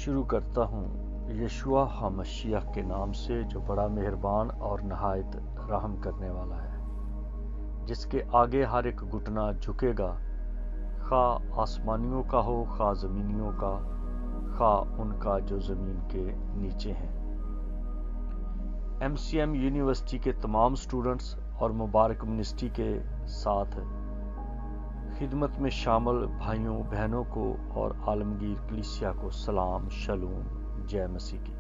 شروع کرتا ہوں یشوع ہمشیح کے نام سے جو بڑا مہربان اور نہایت رحم کرنے والا ہے، جس کے آگے ہر ایک گھٹنا جھکے گا، خواہ آسمانیوں کا ہو خواہ زمینیوں کا، خواہ ان کا جو زمین کے نیچے ہیں۔ MCM یونیورسٹی کے تمام سٹوڈنٹس اور مبارک منسٹری کے ساتھ خدمت میں شامل بھائیوں بہنوں کو اور عالمگیر کلیسیا کو سلام، شلوم، جے مسیح کی۔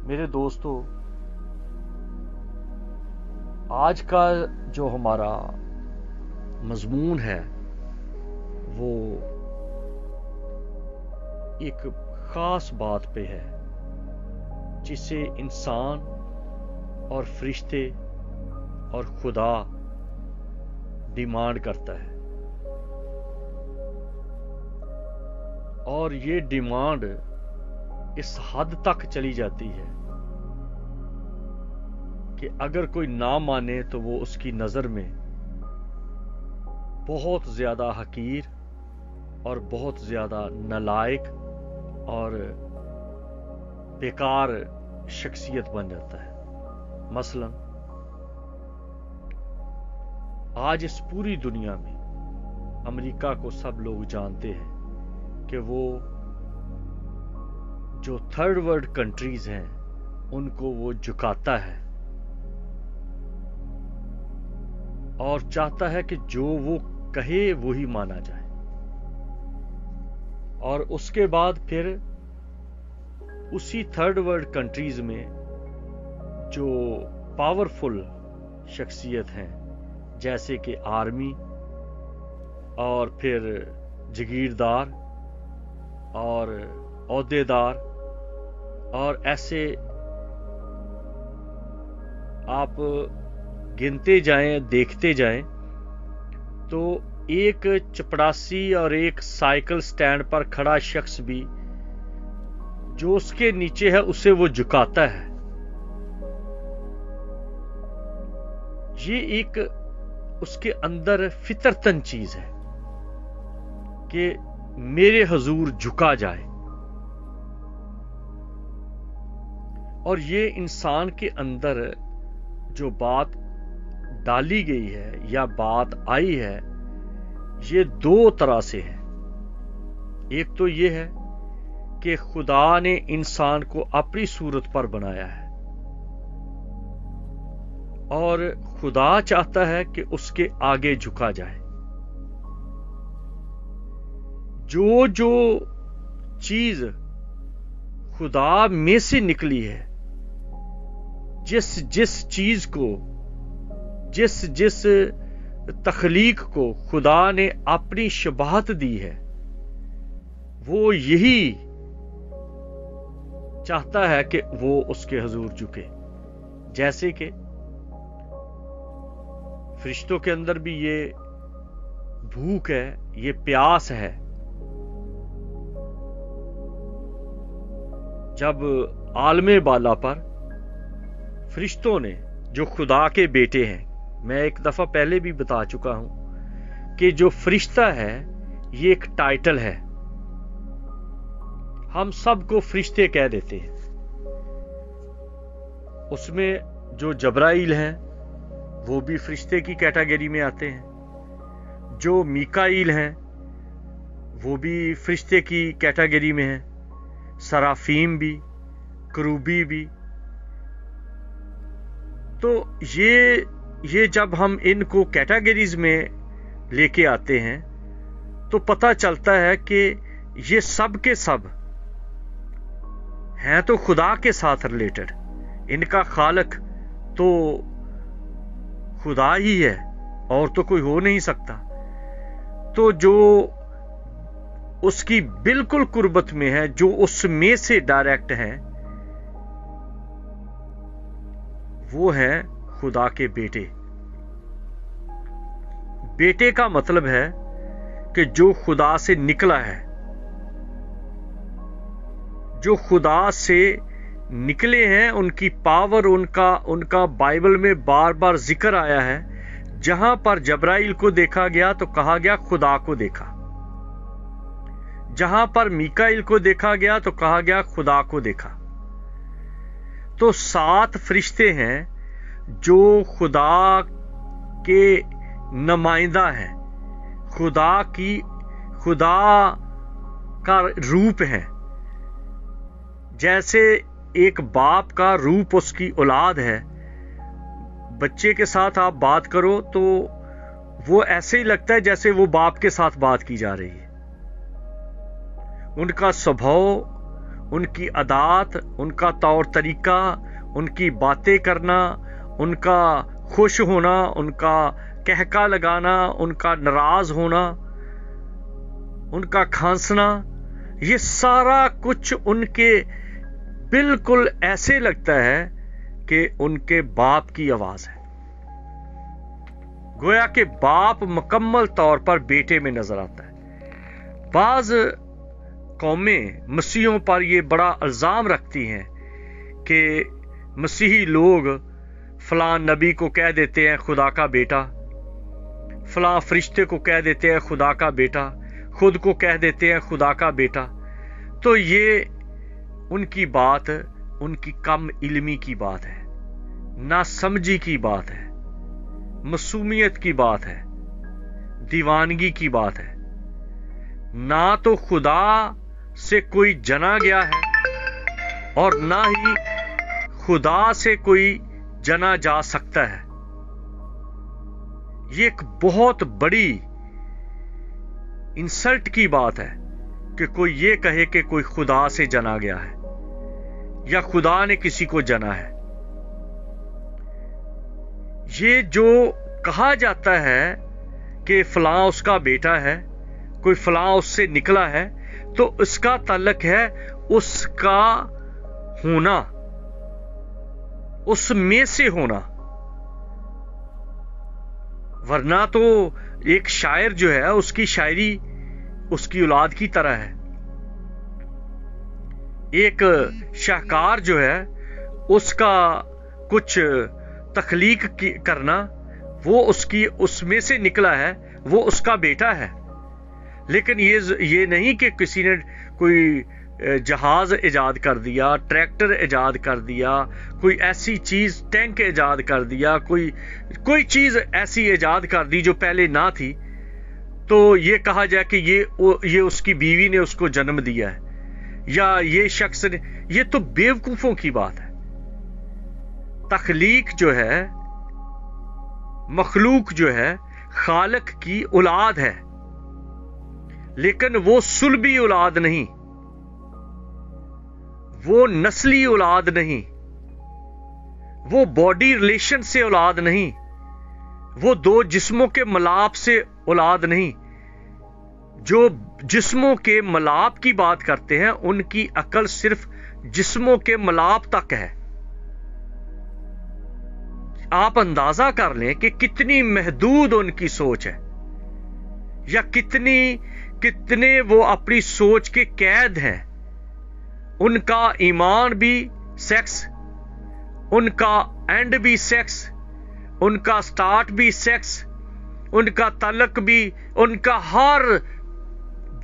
میرے دوستو، آج کا جو ہمارا مضمون ہے وہ ایک خاص بات پہ ہے جسے انسان اور فرشتے اور خدا ڈیمانڈ کرتا ہے، اور یہ ڈیمانڈ اس حد تک چلی جاتی ہے کہ اگر کوئی نہ مانے تو وہ اس کی نظر میں بہت زیادہ حقیر اور بہت زیادہ نالائق اور بیکار شخصیت بن جاتا ہے۔ مثلا آج اس پوری دنیا میں امریکہ کو سب لوگ جانتے ہیں کہ وہ جو تھرڈ ورلڈ کنٹریز ہیں ان کو وہ جھکاتا ہے اور چاہتا ہے کہ جو وہ کہے وہی مانا جائے، اور اس کے بعد پھر اسی تھرڈ ورلڈ کنٹریز میں جو پاورفل شخصیت ہیں جیسے کہ آرمی اور پھر جگیردار اور عہدے دار اور ایسے آپ گنتے جائیں دیکھتے جائیں تو ایک چپڑاسی اور ایک سائیکل سٹینڈ پر کھڑا شخص بھی جو اس کے نیچے ہے اسے وہ جھکاتا ہے۔ یہ ایک اس کے اندر فطرتاً چیز ہے کہ میرے حضور جھکا جائے، اور یہ انسان کے اندر جو بات ڈالی گئی ہے یا بات آئی ہے یہ دو طرح سے ہے۔ ایک تو یہ ہے کہ خدا نے انسان کو اپنی صورت پر بنایا ہے اور خدا چاہتا ہے کہ اس کے آگے جھکا جائے۔ جو چیز خدا میں سے نکلی ہے، جس چیز کو جس تخلیق کو خدا نے اپنی شباہت دی ہے، وہ یہی چاہتا ہے کہ وہ اس کے حضور جھکے۔ جیسے کہ فرشتوں کے اندر بھی یہ بھوک ہے، یہ پیاس ہے۔ جب عالم بالا پر فرشتوں نے جو خدا کے بیٹے ہیں، میں ایک دفعہ پہلے بھی بتا چکا ہوں کہ جو فرشتہ ہے یہ ایک ٹائٹل ہے، ہم سب کو فرشتے کہہ دیتے ہیں۔ اس میں جو جبرائیل ہیں وہ بھی فرشتے کی کیٹیگری میں آتے ہیں، جو میکائیل ہیں وہ بھی فرشتے کی کیٹیگری میں ہیں، سرافیم بھی، کروبی بھی۔ تو یہ جب ہم ان کو کیٹیگریز میں لے کے آتے ہیں تو پتہ چلتا ہے کہ یہ سب کے سب ہیں تو خدا کے ساتھ ریلیٹڈ، ان کا خالق تو خدا ہی ہے اور تو کوئی ہو نہیں سکتا۔ تو جو اس کی بالکل قربت میں ہے، جو اس میں سے ڈائریکٹ ہیں، وہ ہیں خدا کے بیٹے۔ بیٹے کا مطلب ہے کہ جو خدا سے نکلا ہے، جو خدا سے نکلے ہیں، ان کی پاور، ان کا بائبل میں بار بار ذکر آیا ہے۔ جہاں پر جبرائیل کو دیکھا گیا تو کہا گیا خدا کو دیکھا، जहां पर मीकाइल को देखा गया तो कहा गया खुदा को देखा। तो 7 फरिश्ते हैं जो खुदा के नुमाइंदा हैं, खुदा का रूप है। जैसे एक बाप का रूप उसकी औलाद है, बच्चे के साथ आप बात करो तो वो ऐसे ही लगता है जैसे वो बाप के साथ बात की जा रही है। उनका स्वभाव, उनकी आदत, उनका तौर तरीका, उनकी बातें करना, उनका खुश होना, उनका कहका लगाना, उनका नाराज होना, उनका खांसना, ये सारा कुछ उनके बिल्कुल ऐसे लगता है कि उनके बाप की आवाज है। गोया कि बाप मुकम्मल तौर पर बेटे में नजर आता है। बाज कौमें मसीहों पर यह बड़ा इल्जाम रखती हैं कि मसीही लोग फलां नबी को कह देते हैं खुदा का बेटा, फलां फरिश्ते को कह देते हैं खुदा का बेटा, खुद को कह देते हैं खुदा का बेटा। तो ये उनकी बात, उनकी कम इल्मी की बात है, नासमझी की बात है, मासूमियत की बात है, दीवानगी की बात है। ना तो खुदा से कोई जना गया है और ना ही खुदा से कोई जना जा सकता है। ये एक बहुत बड़ी इंसल्ट की बात है कि कोई ये कहे कि कोई खुदा से जना गया है या खुदा ने किसी को जना है। ये जो कहा जाता है कि फलां उसका बेटा है, कोई फलां उससे निकला है, तो इसका ताल्लुक है उसका होना, उसमें से होना। वरना तो एक शायर जो है उसकी शायरी उसकी औलाद की तरह है। एक शाहकार जो है उसका कुछ तख्लीक करना, वो उसमें से निकला है, वो उसका बेटा है। लेकिन ये नहीं कि किसी ने कोई जहाज इजाद कर दिया, ट्रैक्टर इजाद कर दिया, कोई ऐसी चीज, टैंक इजाद कर दिया, कोई चीज ऐसी इजाद कर दी जो पहले ना थी, तो ये कहा जाए कि ये उसकी बीवी ने उसको जन्म दिया है या ये शख्स ने। ये तो बेवकूफों की बात है। तख्लीक जो है, मखलूक जो है, खालिक की औलाद है, लेकिन वो सुलभी औलाद नहीं, वो नस्ली औलाद नहीं, वो बॉडी रिलेशन से औलाद नहीं, वो दो जिस्मों के मिलाप से औलाद नहीं। जो जिस्मों के मिलाप की बात करते हैं उनकी अकल सिर्फ जिस्मों के मिलाप तक है। आप अंदाजा कर लें कि कितनी महदूद उनकी सोच है, या कितने वो अपनी सोच के कैद हैं। उनका ईमान भी सेक्स, उनका एंड भी सेक्स, उनका स्टार्ट भी सेक्स, उनका तलक भी, उनका हर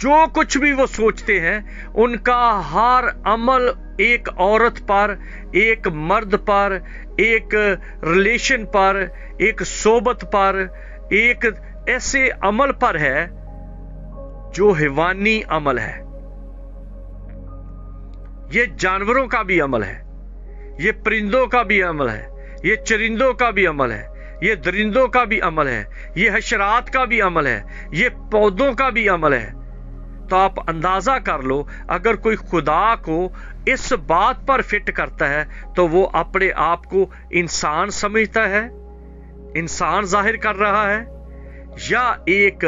जो कुछ भी वो सोचते हैं, उनका हर अमल एक औरत पर, एक मर्द पर, एक रिलेशन पर, एक सोबत पर, एक ऐसे अमल पर है जो हैवानी अमल है। ये जानवरों का भी अमल है, ये परिंदों का भी अमल है, ये चरिंदों का भी अमल है, ये दरिंदों का भी अमल है, ये हशरात का भी अमल है, ये पौधों का भी अमल है। तो आप अंदाजा कर लो, अगर कोई खुदा को इस बात पर फिट करता है तो वो अपने आप को इंसान समझता है, इंसान जाहिर कर रहा है, या एक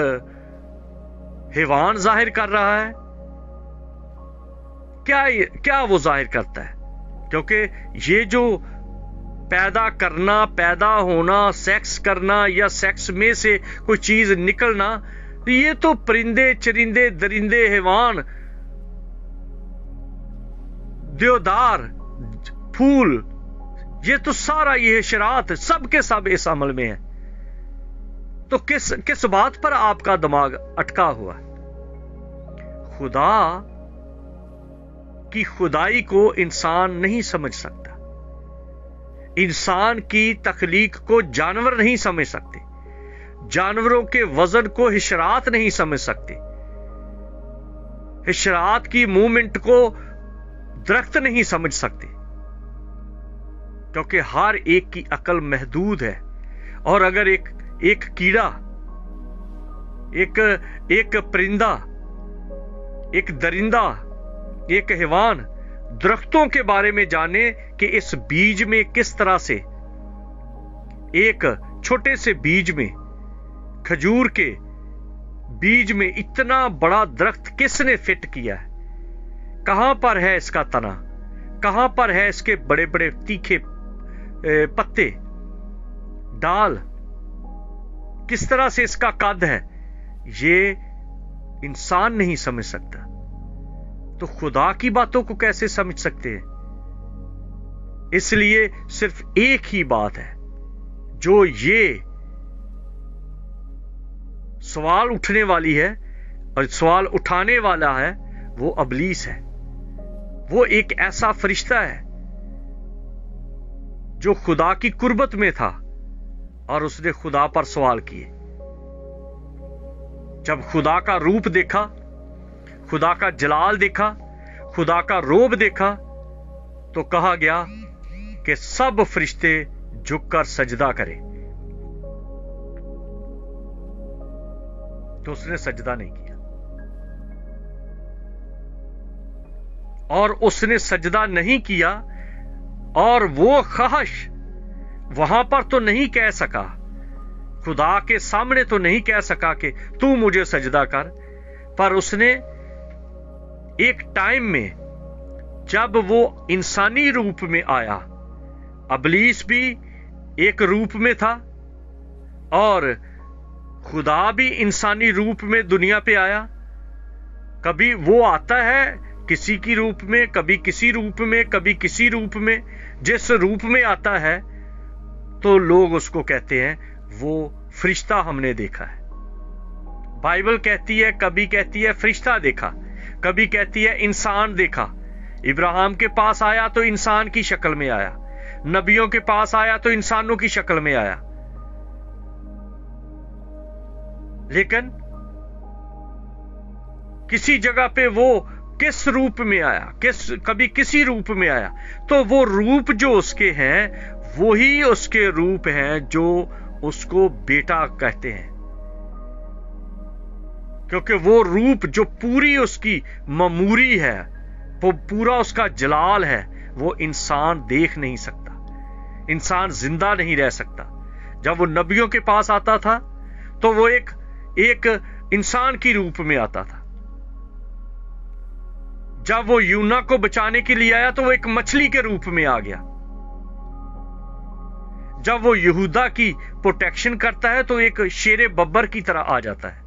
हैवान जाहिर कर रहा है। क्या वो जाहिर करता है? क्योंकि ये जो पैदा करना, पैदा होना, सेक्स करना या सेक्स में से कोई चीज निकलना, ये तो परिंदे, चरिंदे, दरिंदे, हैवान, देवदार, फूल, ये तो सारा ये शरात सब के सब इस अमल में है। तो किस बात पर आपका दिमाग अटका हुआ है? खुदा की खुदाई को इंसान नहीं समझ सकता। इंसान की तख्लीक को जानवर नहीं समझ सकते। जानवरों के वजन को हिशरात नहीं समझ सकते। हिशरात की मूवमेंट को दरख्त नहीं समझ सकते, क्योंकि हर एक की अकल महदूद है। और अगर एक कीड़ा, एक परिंदा, एक दरिंदा, एक हैवान दरख्तों के बारे में जाने कि इस बीज में किस तरह से, एक छोटे से बीज में, खजूर के बीज में इतना बड़ा दरख्त किसने फिट किया है, कहां पर है इसका तना, कहां पर है इसके बड़े बड़े तीखे पत्ते, डाल, किस तरह से इसका कद है, ये इंसान नहीं समझ सकता। तो खुदा की बातों को कैसे समझ सकते हैं? इसलिए सिर्फ एक ही बात है जो ये सवाल उठने वाली है और सवाल उठाने वाला है, वो इब्लीस है। वो एक ऐसा फरिश्ता है जो खुदा की कुर्बत में था और उसने खुदा पर सवाल किए। जब खुदा का रूप देखा, खुदा का जलाल देखा, खुदा का रोब देखा, तो कहा गया कि सब फरिश्ते झुककर सजदा करें। तो उसने सजदा नहीं किया। और उसने सजदा नहीं किया और वो ख्वाहिश वहां पर तो नहीं कह सका, खुदा के सामने तो नहीं कह सका कि तू मुझे सजदा कर, पर उसने एक टाइम में जब वो इंसानी रूप में आया, इब्लीस भी एक रूप में था और खुदा भी इंसानी रूप में दुनिया पे आया। कभी वो आता है किसी की रूप में, कभी किसी रूप में, कभी किसी रूप में। जिस रूप में आता है तो लोग उसको कहते हैं वो फरिश्ता हमने देखा है। बाइबल कहती है, कभी कहती है फरिश्ता देखा, कभी कहती है इंसान देखा। इब्राहिम के पास आया तो इंसान की शक्ल में आया, नबियों के पास आया तो इंसानों की शक्ल में आया। लेकिन किसी जगह पे वो किस रूप में आया, कभी किसी रूप में आया, तो वो रूप जो उसके हैं वही उसके रूप हैं जो उसको बेटा कहते हैं, क्योंकि वो रूप जो पूरी उसकी ममूरी है, वो पूरा उसका जलाल है, वो इंसान देख नहीं सकता, इंसान जिंदा नहीं रह सकता। जब वो नबियों के पास आता था तो वो एक इंसान की रूप में आता था। जब वो यूना को बचाने के लिए आया तो वो एक मछली के रूप में आ गया। जब वो यहूदा की प्रोटेक्शन करता है तो एक शेरे बब्बर की तरह आ जाता है।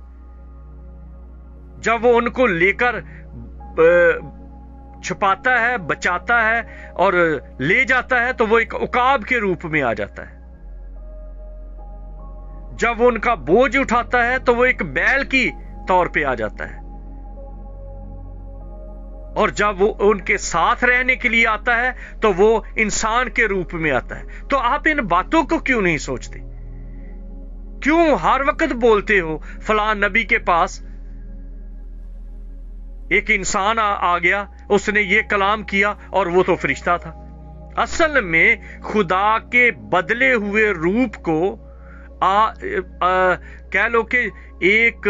जब वो उनको लेकर छुपाता है, बचाता है और ले जाता है तो वो एक उकाब के रूप में आ जाता है। जब वो उनका बोझ उठाता है तो वो एक बैल की तौर पे आ जाता है। और जब वो उनके साथ रहने के लिए आता है तो वो इंसान के रूप में आता है। तो आप इन बातों को क्यों नहीं सोचते? क्यों हर वक्त बोलते हो फलां नबी के पास एक इंसान आ गया, उसने ये कलाम किया और वो तो फरिश्ता था। असल में खुदा के बदले हुए रूप को कह लो कि एक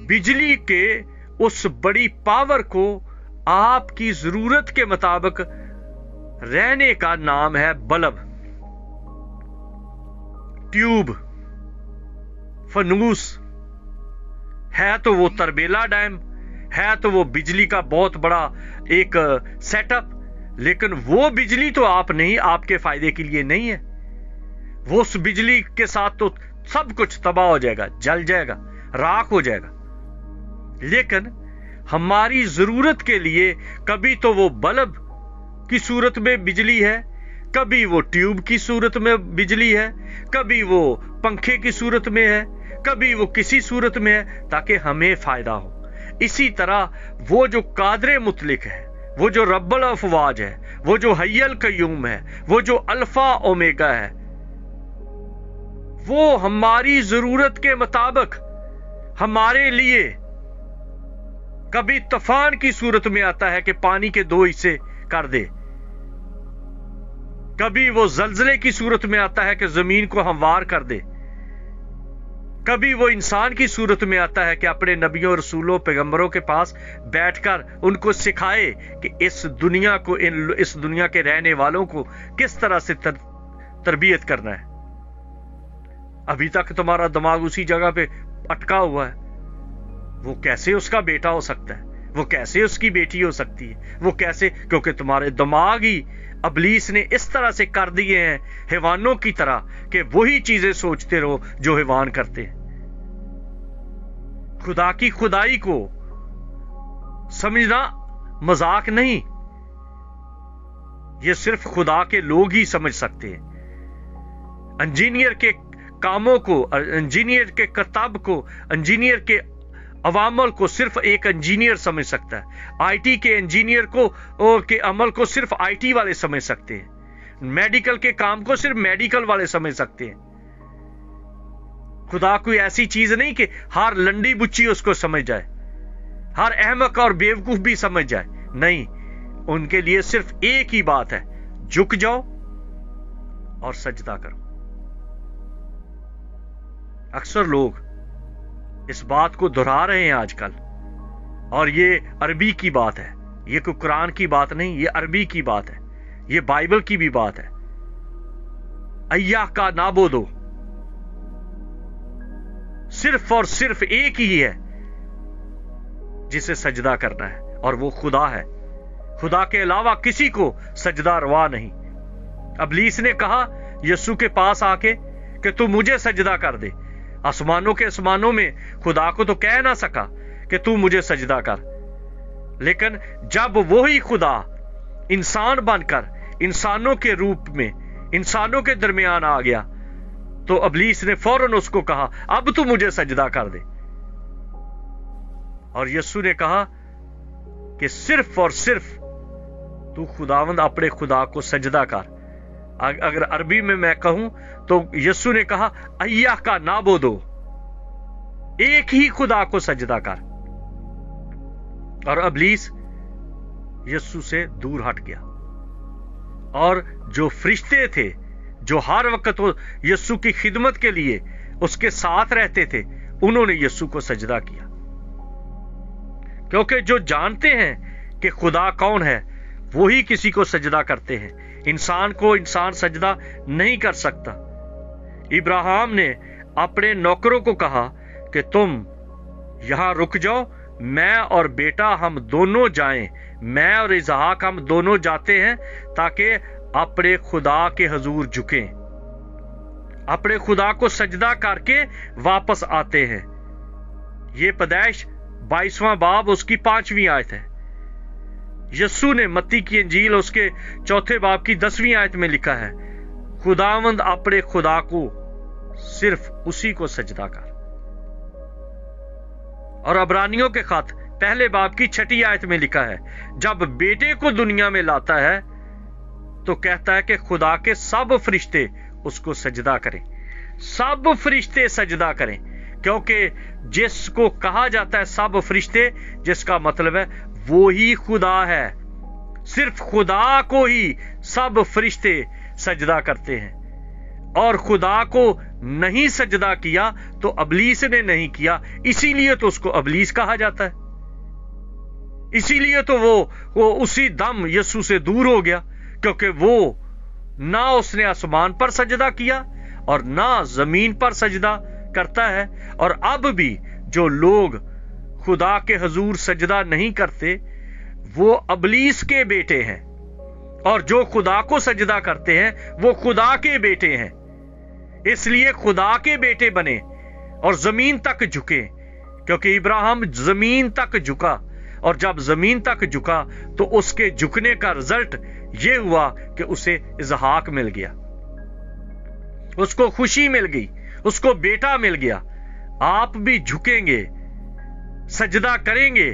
बिजली के उस बड़ी पावर को आपकी जरूरत के मुताबिक रहने का नाम है बल्ब, ट्यूब, फनूस। है तो वो तरबेला डैम, है तो वो बिजली का बहुत बड़ा एक सेटअप, लेकिन वो बिजली तो आप नहीं, आपके फायदे के लिए नहीं है। वो उस बिजली के साथ तो सब कुछ तबाह हो जाएगा, जल जाएगा, राख हो जाएगा। लेकिन हमारी जरूरत के लिए कभी तो वो बल्ब की सूरत में बिजली है, कभी वो ट्यूब की सूरत में बिजली है, कभी वो पंखे की सूरत में है, कभी वो किसी सूरत में है, ताकि हमें फायदा हो। इसी तरह वो जो कादर मुतलिक है, वो जो रब्बुल अफवाज है, वो जो हय्युल कय्यूम है, वो जो अल्फा ओमेगा है, वो हमारी जरूरत के मुताबिक हमारे लिए कभी तूफान की सूरत में आता है कि पानी के 2 हिस्से कर दे, कभी वो जलजले की सूरत में आता है कि जमीन को हमवार कर दे, कभी वो इंसान की सूरत में आता है कि अपने नबियों, रसूलों, पैगंबरों के पास बैठकर उनको सिखाए कि इस दुनिया को, इस दुनिया के रहने वालों को किस तरह से तरबियत करना है। अभी तक तुम्हारा दिमाग उसी जगह पे अटका हुआ है। वो कैसे उसका बेटा हो सकता है, वो कैसे उसकी बेटी हो सकती है, वो कैसे, क्योंकि तुम्हारे दिमाग ही अबलीस ने इस तरह से कर दिए हैं हैवानों की तरह कि वही चीजें सोचते रहो जो हैवान करते हैं। खुदा की खुदाई को समझना मजाक नहीं, ये सिर्फ खुदा के लोग ही समझ सकते हैं। इंजीनियर के कामों को, इंजीनियर के किताब को, इंजीनियर के अवामल को सिर्फ एक इंजीनियर समझ सकता है। आईटी के इंजीनियर को के अमल को सिर्फ आईटी वाले समझ सकते हैं। मेडिकल के काम को सिर्फ मेडिकल वाले समझ सकते हैं। खुदा कोई ऐसी चीज नहीं कि हर लंडी बुच्ची उसको समझ जाए, हर अहमक और बेवकूफ भी समझ जाए। नहीं, उनके लिए सिर्फ एक ही बात है, झुक जाओ और सजदा करो। अक्सर लोग इस बात को दोहरा रहे हैं आजकल, और ये अरबी की बात है, ये कोई कुरान की बात नहीं, ये अरबी की बात है, ये बाइबल की भी बात है। अय्याह का नाबुदो, सिर्फ और सिर्फ एक ही है जिसे सजदा करना है, और वो खुदा है। खुदा के अलावा किसी को सजदा रवा नहीं। अबलीस ने कहा यीशु के पास आके कि तू मुझे सजदा कर दे। आसमानों के आसमानों में खुदा को तो कह ना सका कि तू मुझे सजदा कर, लेकिन जब वही खुदा इंसान बनकर इंसानों के रूप में इंसानों के दरमियान आ गया, तो अबलीस ने फौरन उसको कहा अब तू मुझे सजदा कर दे। और यीशु ने कहा कि सिर्फ और सिर्फ तू खुदावंद अपने खुदा को सजदा कर। अगर अरबी में मैं कहूं तो यीशु ने कहा अय्याह का नाबुदो, एक ही खुदा को सजदा कर। और अबलीस यीशु से दूर हट गया, और जो फरिश्ते थे जो हर वक्त यीशु की खिदमत के लिए उसके साथ रहते थे, उन्होंने यीशु को सजदा किया, क्योंकि जो जानते हैं कि खुदा कौन है वही किसी को सजदा करते हैं। इंसान को इंसान सजदा नहीं कर सकता। इब्राहिम ने अपने नौकरों को कहा कि तुम यहां रुक जाओ, मैं और बेटा हम दोनों जाएं, मैं और इसहाक हम दोनों जाते हैं ताकि अपने खुदा के हजूर झुकें, अपने खुदा को सजदा करके वापस आते हैं। ये पैदाइश 22वां बाब उसकी 5वीं आयत है। यीशु ने मत्ती की इंजील उसके 4 बाब की 10वीं आयत में लिखा है, खुदावंद अपने खुदा को सिर्फ उसी को सजदा कर। और अबरानियों के खत 1 बाब की 6ठी आयत में लिखा है, जब बेटे को दुनिया में लाता है तो कहता है कि खुदा के सब फरिश्ते उसको सजदा करें, सब फरिश्ते सजदा करें, क्योंकि जिसको कहा जाता है सब फरिश्ते, जिसका मतलब है वो ही खुदा है। सिर्फ खुदा को ही सब फरिश्ते सजदा करते हैं, और खुदा को नहीं सजदा किया तो अबलीस ने नहीं किया, इसीलिए तो उसको अबलीस कहा जाता है। इसीलिए तो वो उसी दम यीशु से दूर हो गया, क्योंकि वो ना उसने आसमान पर सजदा किया और ना जमीन पर सजदा करता है। और अब भी जो लोग खुदा के हजूर सजदा नहीं करते वो अबलीस के बेटे हैं, और जो खुदा को सजदा करते हैं वो खुदा के बेटे हैं। इसलिए खुदा के बेटे बने और जमीन तक झुके, क्योंकि इब्राहिम जमीन तक झुका, और जब जमीन तक झुका तो उसके झुकने का रिजल्ट यह हुआ कि उसे इसहाक मिल गया, उसको खुशी मिल गई, उसको बेटा मिल गया। आप भी झुकेंगे سجدہ کریں گے